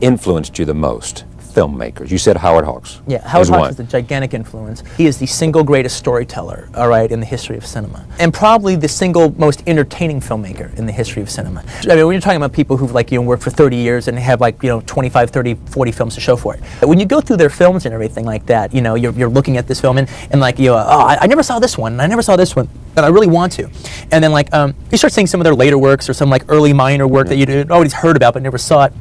influenced you the most? Filmmakers. You said Howard Hawks. Yeah, Howard Hawks is a gigantic influence. He is the single greatest storyteller, all right, in the history of cinema. And probably the single most entertaining filmmaker in the history of cinema. I mean, when you're talking about people who've like, worked for 30 years and have like, 25, 30, 40 films to show for it. When you go through their films and everything like that, you're looking at this film and like, I never saw this one, and I never saw this one, but I really want to. And then like, you start seeing some of their later works or some like early minor work that you'd always heard about but never saw it.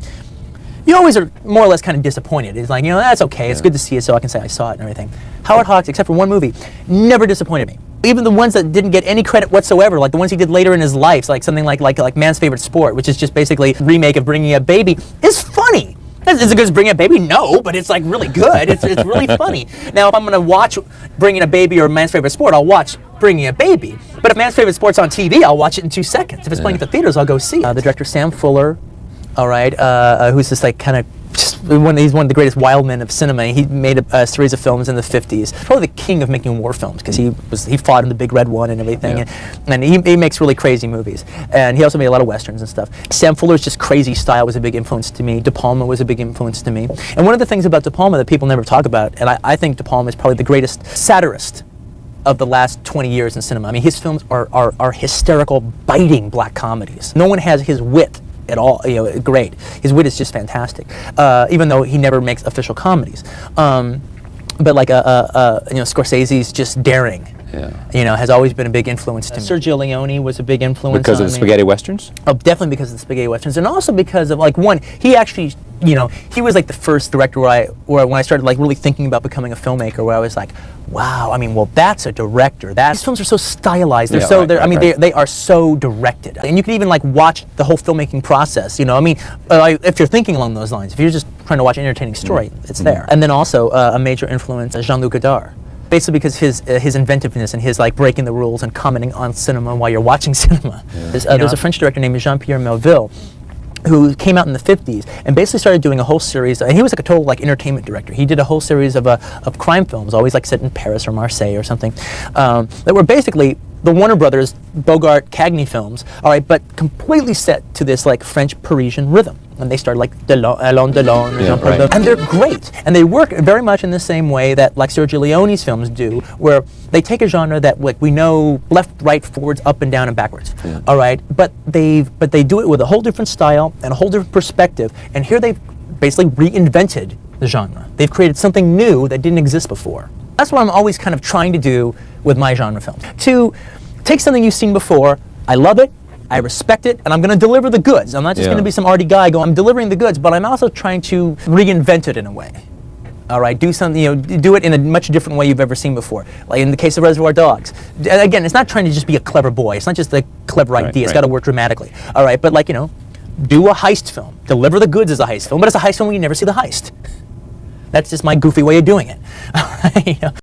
You always are more or less kind of disappointed. It's like, that's okay, it's good to see it so I can say I saw it and everything. Howard Hawks, except for one movie, never disappointed me. Even the ones that didn't get any credit whatsoever, like the ones he did later in his life, like something like Man's Favorite Sport, which is just basically a remake of Bringing Up Baby, is funny. Is it good as Bringing Up Baby? No, but it's like really good. It's really funny. Now, if I'm gonna watch Bringing Up Baby or Man's Favorite Sport, I'll watch Bringing Up Baby. But if Man's Favorite Sport's on TV, I'll watch it in 2 seconds. If it's playing at the theaters, I'll go see it. The director Sam Fuller, all right, who's this like kind of he's one of the greatest wild men of cinema. He made a series of films in the 50s. Probably the king of making war films because he fought in the Big Red One and everything. Yeah. And he makes really crazy movies. And he also made a lot of westerns and stuff. Sam Fuller's just crazy style was a big influence to me. De Palma was a big influence to me. And one of the things about De Palma that people never talk about, and I think De Palma is probably the greatest satirist of the last 20 years in cinema. I mean, his films are hysterical, biting black comedies. No one has his wit at all, great. His wit is just fantastic, even though he never makes official comedies. But like Scorsese's just daring. Yeah. Has always been a big influence to me. Sergio Leone was a big influence because of the spaghetti westerns? Oh, definitely because of the spaghetti westerns, and also because of like he actually, he was like the first director where when I started like really thinking about becoming a filmmaker, where I was like, wow, I mean, well, that's a director. These films are so stylized. They're they are so directed, and you can even like watch the whole filmmaking process. If you're thinking along those lines, if you're just trying to watch an entertaining story, it's there. And then also a major influence, Jean-Luc Godard. Basically because his inventiveness and his like breaking the rules and commenting on cinema while you're watching cinema. Yeah. There's a French director named Jean-Pierre Melville who came out in the 50s and basically started doing a whole series, and he was like a total like entertainment director. He did a whole series of crime films, always like set in Paris or Marseille or something, that were basically the Warner Brothers Bogart Cagney films, all right, but completely set to this like French Parisian rhythm. And they started like Allons Delon, and they're great. And they work very much in the same way that like Sergio Leone's films do, where they take a genre that like we know left, right, forwards, up and down and backwards, all right. But they do it with a whole different style and a whole different perspective. And here they've basically reinvented the genre. They've created something new that didn't exist before. That's what I'm always kind of trying to do with my genre films. To take something you've seen before, I love it, I respect it, and I'm going to deliver the goods. I'm not just going to be some arty guy going, I'm delivering the goods, but I'm also trying to reinvent it in a way. All right, do something, do it in a much different way you've ever seen before. Like in the case of Reservoir Dogs. Again, it's not trying to just be a clever boy. It's not just a clever idea. It's got to work dramatically. All right, but like, do a heist film. Deliver the goods as a heist film, but it's a heist film when you never see the heist. That's just my goofy way of doing it. All right,